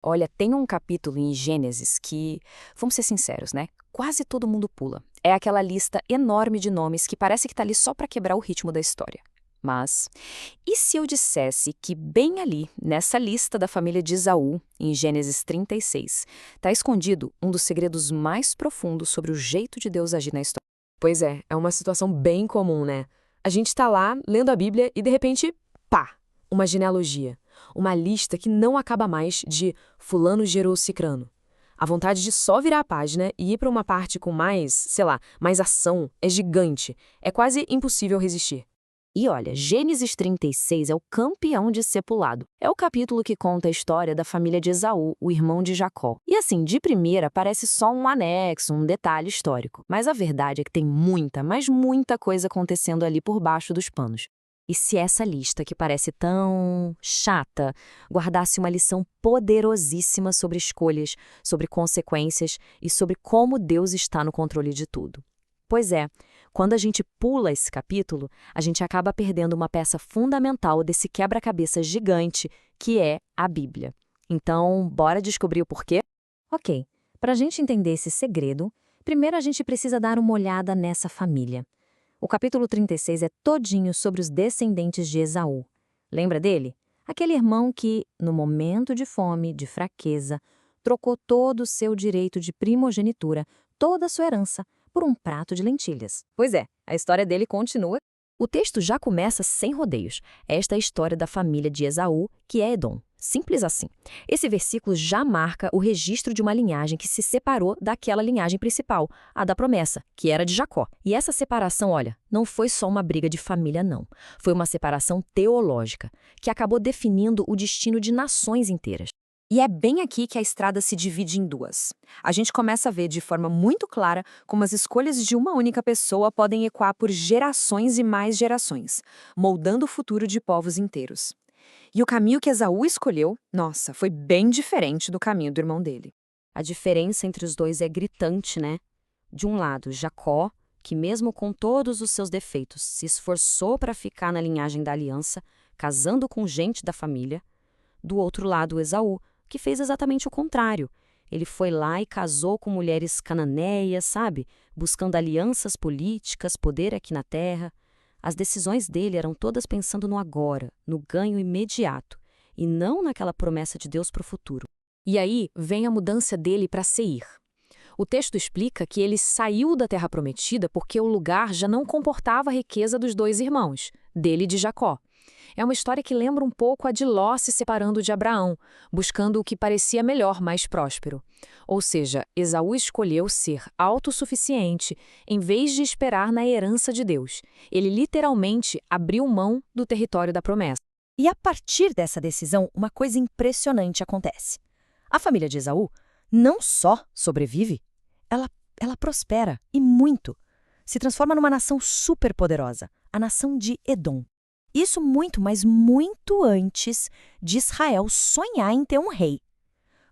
Olha, tem um capítulo em Gênesis que, vamos ser sinceros, né? Quase todo mundo pula. É aquela lista enorme de nomes que parece que tá ali só para quebrar o ritmo da história. Mas, e se eu dissesse que bem ali, nessa lista da família de Esaú, em Gênesis 36, está escondido um dos segredos mais profundos sobre o jeito de Deus agir na história? Pois é uma situação bem comum, né? A gente tá lá, lendo a Bíblia e de repente, pá, uma genealogia. Uma lista que não acaba mais de fulano gerou cicrano. A vontade de só virar a página e ir para uma parte com mais, sei lá, mais ação é gigante. É quase impossível resistir. E olha, Gênesis 36 é o campeão de ser pulado. É o capítulo que conta a história da família de Esaú, o irmão de Jacó. E assim, de primeira, parece só um anexo, um detalhe histórico. Mas a verdade é que tem muita, mas muita coisa acontecendo ali por baixo dos panos. E se essa lista, que parece tão chata, guardasse uma lição poderosíssima sobre escolhas, sobre consequências e sobre como Deus está no controle de tudo? Pois é, quando a gente pula esse capítulo, a gente acaba perdendo uma peça fundamental desse quebra-cabeça gigante que é a Bíblia. Então, bora descobrir o porquê? Ok, para a gente entender esse segredo, primeiro a gente precisa dar uma olhada nessa família. O capítulo 36 é todinho sobre os descendentes de Esaú. Lembra dele? Aquele irmão que, no momento de fome, de fraqueza, trocou todo o seu direito de primogenitura, toda a sua herança, por um prato de lentilhas. Pois é, a história dele continua. O texto já começa sem rodeios. Esta é a história da família de Esaú, que é Edom. Simples assim. Esse versículo já marca o registro de uma linhagem que se separou daquela linhagem principal, a da promessa, que era de Jacó. E essa separação, olha, não foi só uma briga de família, não. Foi uma separação teológica, que acabou definindo o destino de nações inteiras. E é bem aqui que a estrada se divide em duas. A gente começa a ver de forma muito clara como as escolhas de uma única pessoa podem ecoar por gerações e mais gerações, moldando o futuro de povos inteiros. E o caminho que Esaú escolheu, nossa, foi bem diferente do caminho do irmão dele. A diferença entre os dois é gritante, né? De um lado, Jacó, que mesmo com todos os seus defeitos, se esforçou para ficar na linhagem da aliança, casando com gente da família. Do outro lado, Esaú, que fez exatamente o contrário. Ele foi lá e casou com mulheres cananeias, sabe? Buscando alianças políticas, poder aqui na terra. As decisões dele eram todas pensando no agora, no ganho imediato, e não naquela promessa de Deus para o futuro. E aí vem a mudança dele para Seir. O texto explica que ele saiu da terra prometida porque o lugar já não comportava a riqueza dos dois irmãos, dele e de Jacó. É uma história que lembra um pouco a de Ló se separando de Abraão, buscando o que parecia melhor, mais próspero. Ou seja, Esaú escolheu ser autossuficiente em vez de esperar na herança de Deus. Ele literalmente abriu mão do território da promessa. E a partir dessa decisão, uma coisa impressionante acontece. A família de Esaú não só sobrevive, ela prospera, e muito. Se transforma numa nação superpoderosa, a nação de Edom. Isso muito, mas muito antes de Israel sonhar em ter um rei.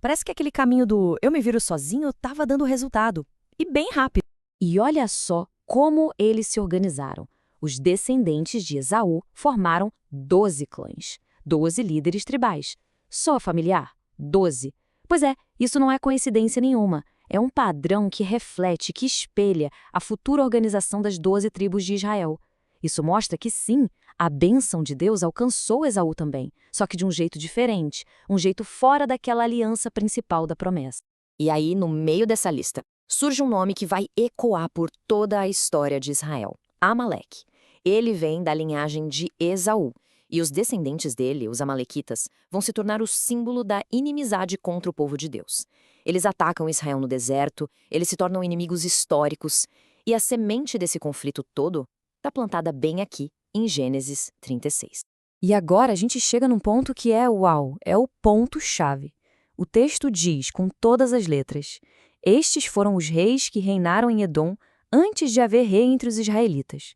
Parece que aquele caminho do eu me viro sozinho estava dando resultado. E bem rápido. E olha só como eles se organizaram. Os descendentes de Esaú formaram 12 clãs, 12 líderes tribais. Só familiar? 12. Pois é, isso não é coincidência nenhuma. É um padrão que reflete, que espelha a futura organização das 12 tribos de Israel. Isso mostra que sim, a bênção de Deus alcançou Esaú também, só que de um jeito diferente, um jeito fora daquela aliança principal da promessa. E aí, no meio dessa lista, surge um nome que vai ecoar por toda a história de Israel: Amaleque. Ele vem da linhagem de Esaú, e os descendentes dele, os amalequitas, vão se tornar o símbolo da inimizade contra o povo de Deus. Eles atacam Israel no deserto, eles se tornam inimigos históricos, e a semente desse conflito todo está plantada bem aqui, em Gênesis 36. E agora a gente chega num ponto que uau, é o ponto-chave. O texto diz, com todas as letras: estes foram os reis que reinaram em Edom antes de haver rei entre os israelitas.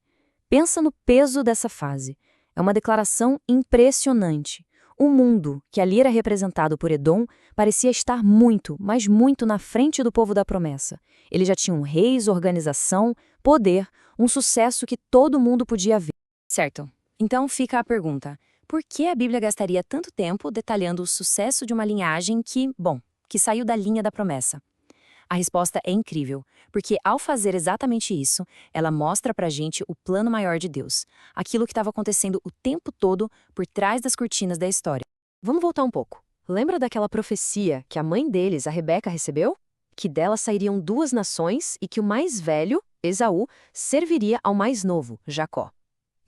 Pensa no peso dessa fase. É uma declaração impressionante. O mundo, que ali era representado por Edom, parecia estar muito, mas muito na frente do povo da promessa. Eles já tinham reis, organização, poder, um sucesso que todo mundo podia ver. Certo. Então fica a pergunta: Por que a Bíblia gastaria tanto tempo detalhando o sucesso de uma linhagem que saiu da linha da promessa? A resposta é incrível, porque ao fazer exatamente isso, ela mostra pra gente o plano maior de Deus, aquilo que estava acontecendo o tempo todo por trás das cortinas da história. Vamos voltar um pouco. Lembra daquela profecia que a mãe deles, a Rebeca, recebeu? Que dela sairiam duas nações e que o mais velho, Esaú, serviria ao mais novo, Jacó.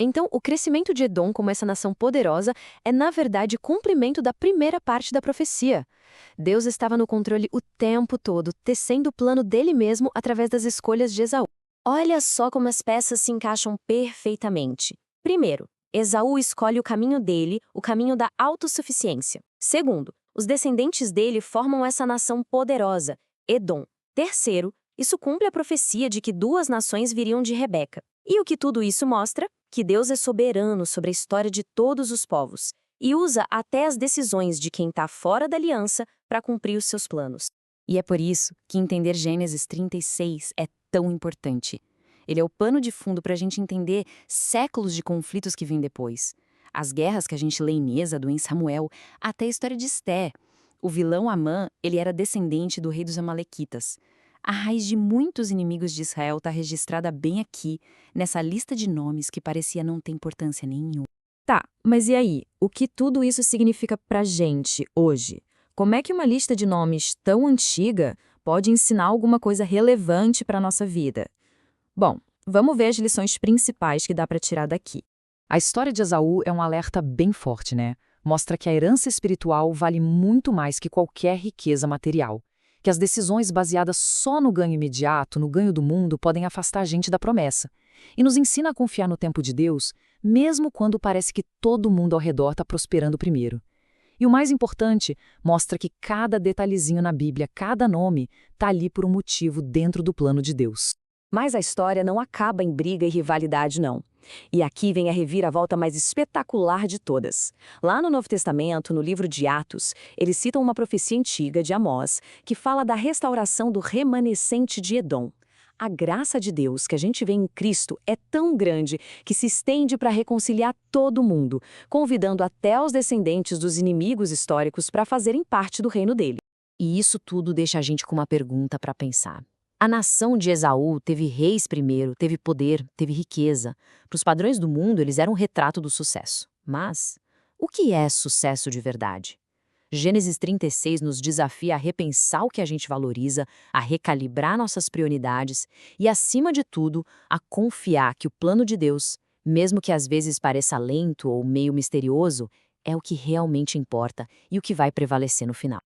Então, o crescimento de Edom como essa nação poderosa é, na verdade, cumprimento da primeira parte da profecia. Deus estava no controle o tempo todo, tecendo o plano dele mesmo através das escolhas de Esaú. Olha só como as peças se encaixam perfeitamente. Primeiro, Esaú escolhe o caminho dele, o caminho da autossuficiência. Segundo, os descendentes dele formam essa nação poderosa, Edom. Terceiro, isso cumpre a profecia de que duas nações viriam de Rebeca. E o que tudo isso mostra? Que Deus é soberano sobre a história de todos os povos e usa até as decisões de quem está fora da aliança para cumprir os seus planos. E é por isso que entender Gênesis 36 é tão importante. Ele é o pano de fundo para a gente entender séculos de conflitos que vêm depois. As guerras que a gente lê em Êxodo, em Samuel, até a história de Esté. O vilão Amã, ele era descendente do rei dos Amalequitas. A raiz de muitos inimigos de Israel está registrada bem aqui, nessa lista de nomes que parecia não ter importância nenhuma. Tá, mas e aí? O que tudo isso significa pra gente hoje? Como é que uma lista de nomes tão antiga pode ensinar alguma coisa relevante para a nossa vida? Bom, vamos ver as lições principais que dá para tirar daqui. A história de Esaú é um alerta bem forte, né? Mostra que a herança espiritual vale muito mais que qualquer riqueza material. Que as decisões baseadas só no ganho imediato, no ganho do mundo, podem afastar a gente da promessa. E nos ensina a confiar no tempo de Deus, mesmo quando parece que todo mundo ao redor está prosperando primeiro. E o mais importante, mostra que cada detalhezinho na Bíblia, cada nome, está ali por um motivo dentro do plano de Deus. Mas a história não acaba em briga e rivalidade, não. E aqui vem a reviravolta mais espetacular de todas. Lá no Novo Testamento, no livro de Atos, eles citam uma profecia antiga de Amós, que fala da restauração do remanescente de Edom. A graça de Deus que a gente vê em Cristo é tão grande que se estende para reconciliar todo mundo, convidando até os descendentes dos inimigos históricos para fazerem parte do reino dele. E isso tudo deixa a gente com uma pergunta para pensar. A nação de Esaú teve reis primeiro, teve poder, teve riqueza. Para os padrões do mundo, eles eram um retrato do sucesso. Mas o que é sucesso de verdade? Gênesis 36 nos desafia a repensar o que a gente valoriza, a recalibrar nossas prioridades e, acima de tudo, a confiar que o plano de Deus, mesmo que às vezes pareça lento ou meio misterioso, é o que realmente importa e o que vai prevalecer no final.